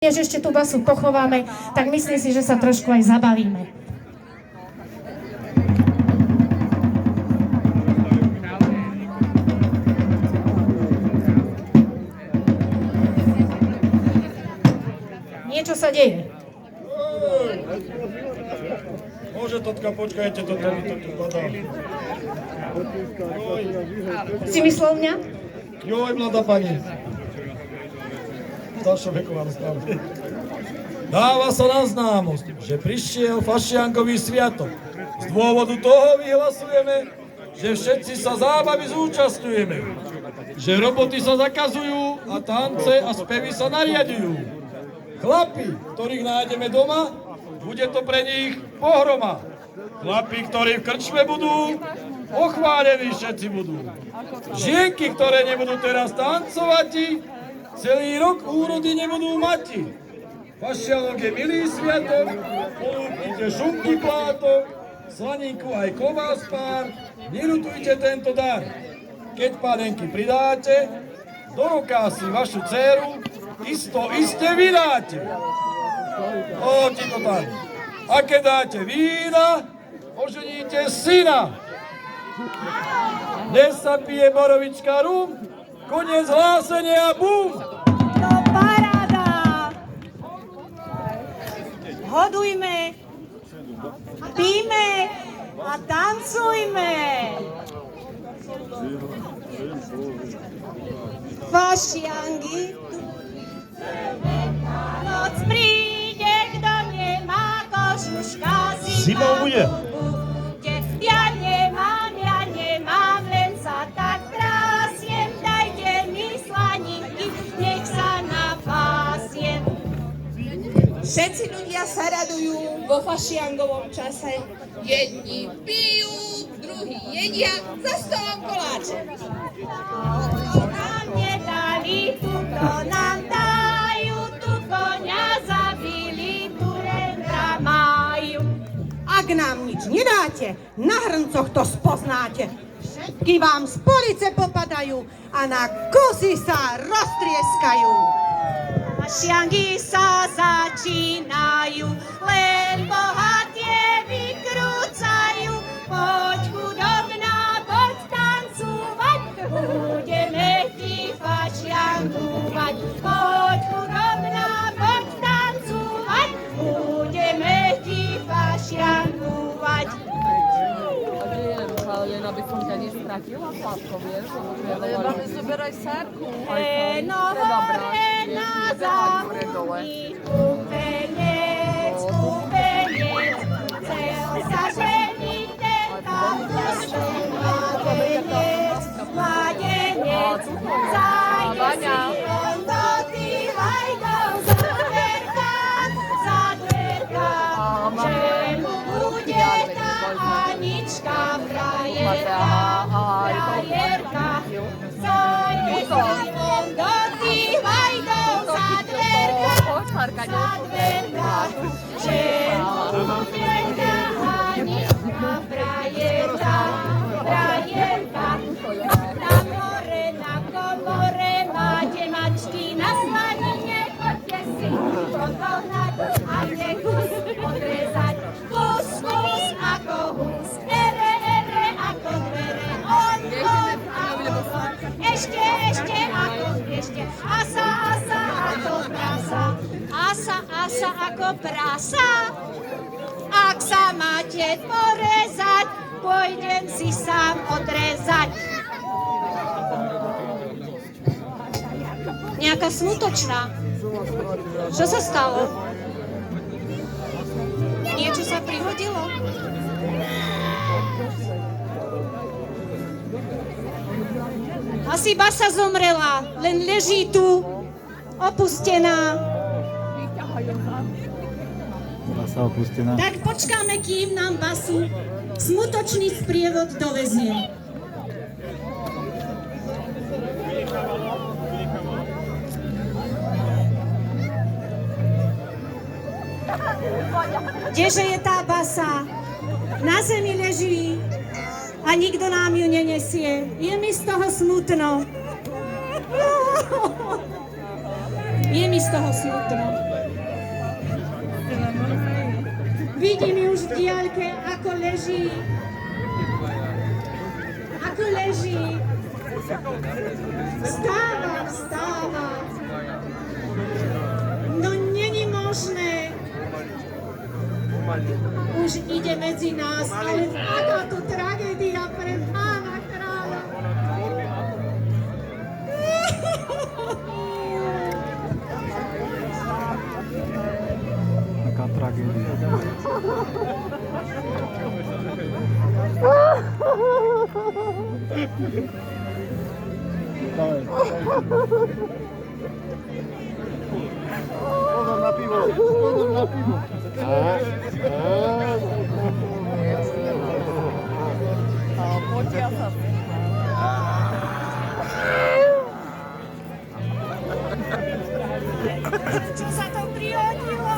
Než ešte tú basu pochováme, tak myslím si, že sa trošku aj zabavíme. Niečo sa deje. Môže, Totka, počkajte, toto mi to tu padá. Si myslel mňa? Joj, mladá pani. Staršia veková rozpráva. Dáva sa na známosť, že prišiel Fašiankový sviatok. Z dôvodu toho vyhlasujeme, že všetci sa zábavy zúčastňujeme. Že roboty sa zakazujú a tance a spevy sa nariadujú. Chlapi, ktorých nájdeme doma, bude to pre nich pohroma. Chlapi, ktorí v krčme budú, ochválení všetci budú. Žienky, ktoré nebudú teraz tancovať, celý rok úrody nebudú mať. Fašianok je milý sviatok, polúpnite šunky plátok, slaninku aj klobás pár, nelutujte tento dar. Keď panenky pridáte, do ruká si vašu dceru iste vydáte. O, ti to tak. A keď dáte vína, oženíte syna. Dnes sa pije borovička rum, koniec hlásenia, bum! No paráda! Hodujme, píme a tancujme! Fašiangy, noc príde, kto nemá kožuška, Zimou bude. Ja nemám, len sa tak trásiem, dajte mi slaninky, nech sa napásiem. Všetci ľudia sa radujú vo fašiangovom čase. Jedni pijú, druhí jedia, za stolom koláče. To nám nedali, tuto nám dajú, tu koňa zabili, tu rendra majú. Ak nám nič nedáte, na hrncoch to spoznáte. Všetky vám z police popadajú a na kusy sa roztrieskajú. Fašiangy sa začínajú, len bohatie vykrúcajú. Poď chudobná, poď tancúvať, budeme ti fašiangovať. Poď chudobná, poď tancúvať, budeme ti fašiangovať. Len aby som ťa nestratila, Slavko, vieš? Ale máme zoberaj sárku. No hore na zámudí, kúpenec, chcel sa ženiť teta, mladenec, zajde si on do tých hajdov za dverka, že mu bude tá Anička frajerka, zajde si on do tých hajdov za dverka, že mu bude tá Anička frajerka. Na komore máte mačky, na slanine chodte si podohnať a kus odrezať. Kus ako hus, ere ako dvere, on ako on, ešte asa ako prasa, asa ako prasa. Ak sa máte porezať, pôjdem si sám odrezať. Nejaká smutočná. Čo sa stalo? Niečo sa prihodilo? Asi basa zomrela, len leží tu, opustená. Basa opustená. Tak počkáme, kým nám basu smutočný sprievod dovezie. Kdeže je tá basa? Na zemi leží a nikto nám ju nenesie. Je mi z toho smutno. Je mi z toho smutno. Vidím ju už v diaľke, ako leží. Ako leží. Vstáva, vstáva. No není možné. Už ide medzi nás, ale aká to tragédia pre pána kráľa. Taká tragédia. Pozor na pivo, pozor na pivo. Potia sa. Čo sa to prihodilo?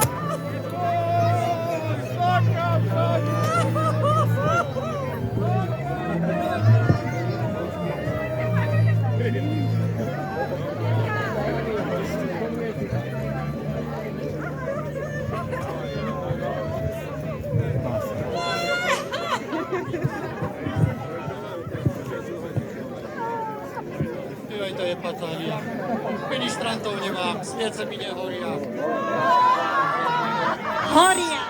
Joj, to je patália. Ministrantov nemám, sviece mi nehoria. Horia.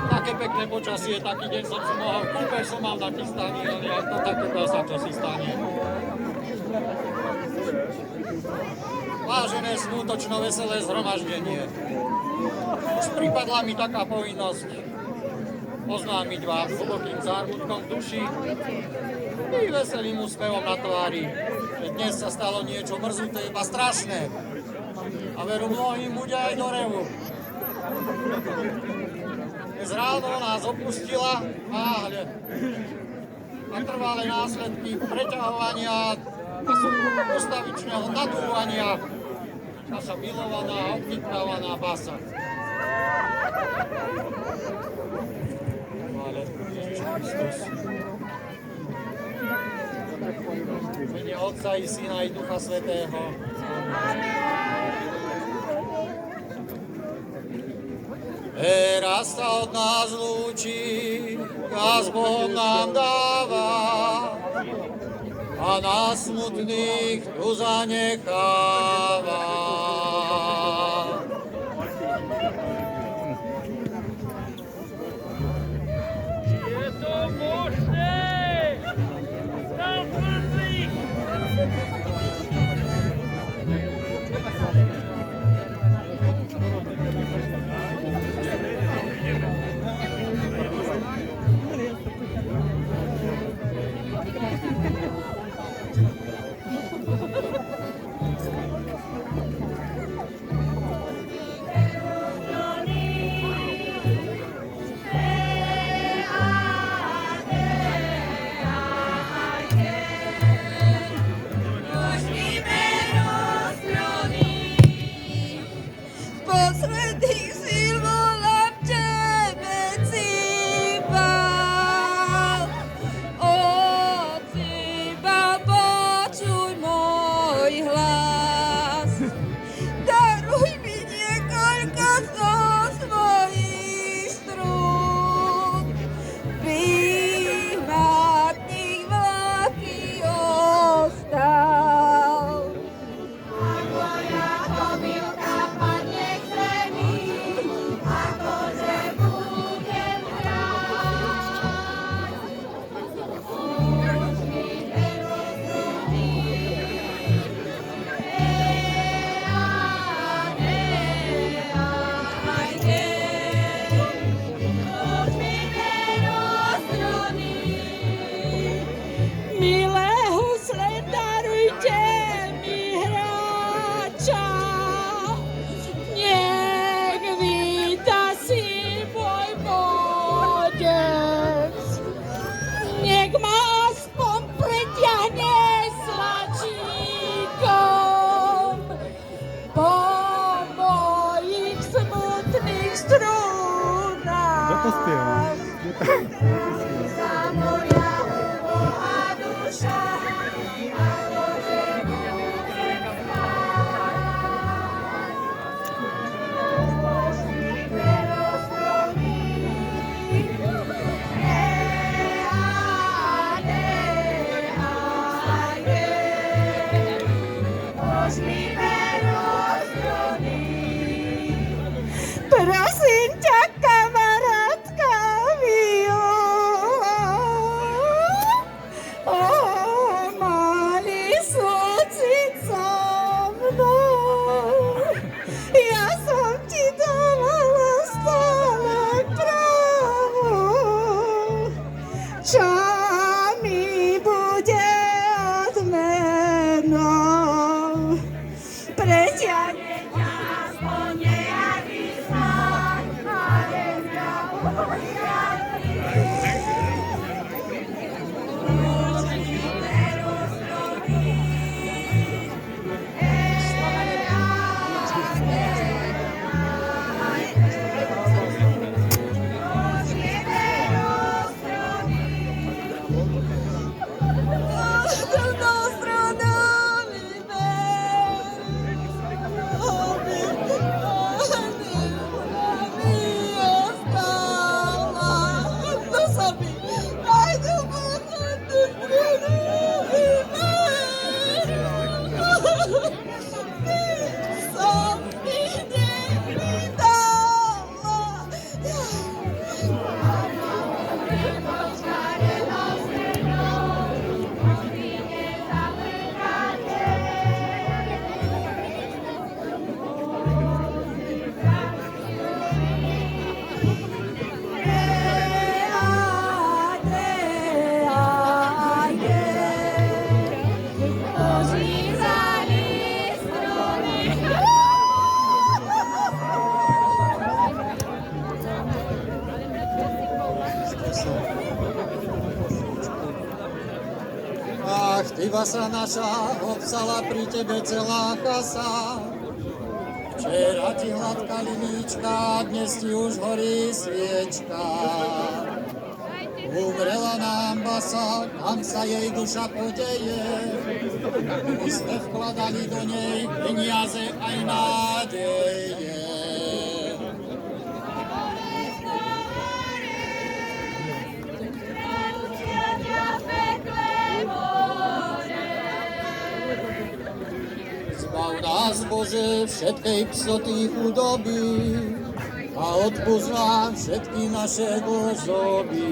Také pekné počasie, taký deň som si mohol, kúpeľ som mal nachystaný, ale aj to takéto sa čo si stane. Vážené smútočno veselé zhromaždenie. Už pripadla mi taká povinnosť oznámiť vám s hlbokým zármutkom v duši i veselým úsmevom na tvári, že dnes sa stalo niečo mrzuté, iba strašné. A veru mnohým bude aj do revu. Dnes ráno nás opustila náhle a trvalé následky preťahovania a ustavičného nadúvania naša milovaná a obvytkávaná basa. Ale Ježiš Kristus. V mene Otca i Syna i Ducha Svätého. Raz sa od nás lúči a s Bohom nám dáva a nás smutných tu zanecháva. Je to možné? Tam mrzí! Posledných síl volám tebe, Cibal. O Cibal, počuj môj hlas. Daruj mi niekoľko zo svojich strún. Vyhmatných vlaky ostal. Milé husle, darujte mi hráča, nech víta si môj bodec, nech ma aspoň pretiahne slačíkom po mojich smutných strunách. Kto to spieva? Prosím ťa, kamarátka Vio. Mali súcit so mnou. Ja som ti dávala stále právo. Čo mi bude odmenou? Preťahne ťa aspoň nejaký smak, a dneska Ach, ty vasa naša, obsala pri tebe celá kasa. Včera ti hladká linička, dnes ti už horí sviečka. Umrela nám basa, kam sa jej duša podeje. My sme vkladali do nej peniaze aj nádeje. Zbav nás, Bože, všetkej psoty chudoby a odpusť nám všetky naše dlžoby.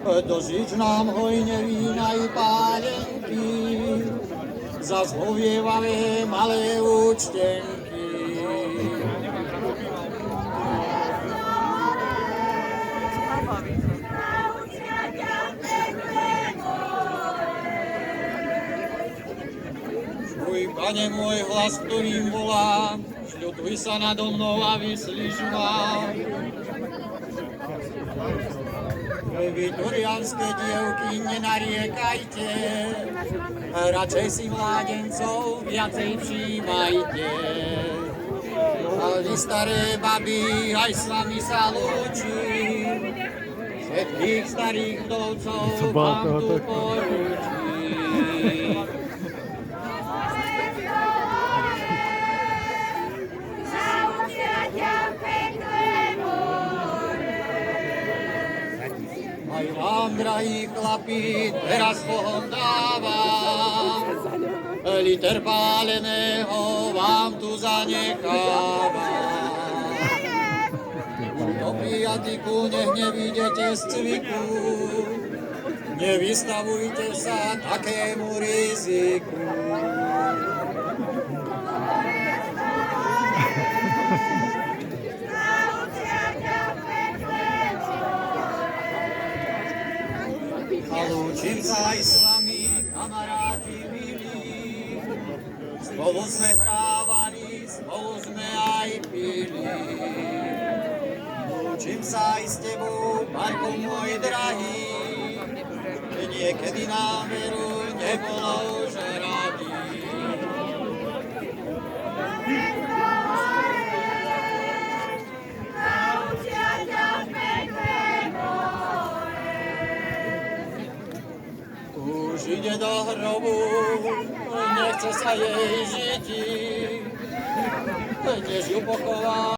Dožič nám hojne vína i pálenky, zas hovievavé malé účtenky. Čuj, Pane, môj hlas, ktorým volám, ľutuj sa nado mnou a vyslíš ma. Vitoriánske dievky, nenariekajte, radšej si mládencov viacej všímajte. A vy staré baby, aj s vami sa lúčim, všetkých starých vdovcov vám tu poručím. Aj vám, drahí chlapi, teraz Bohom dávam, liter páleného vám tu zanechávam. Do pijatiku nech nevidete z cviku, nevystavujte sa takému riziku. A lúčim sa aj s vami, kamaráti milí, spolu sme hrávali, spolu sme aj pili. Lúčim sa aj s tebou, Marko môj drahý, niekedy nám veru nebolo už radi. Už ide do hrobu, nechce sa jej žiti, než ju pochová.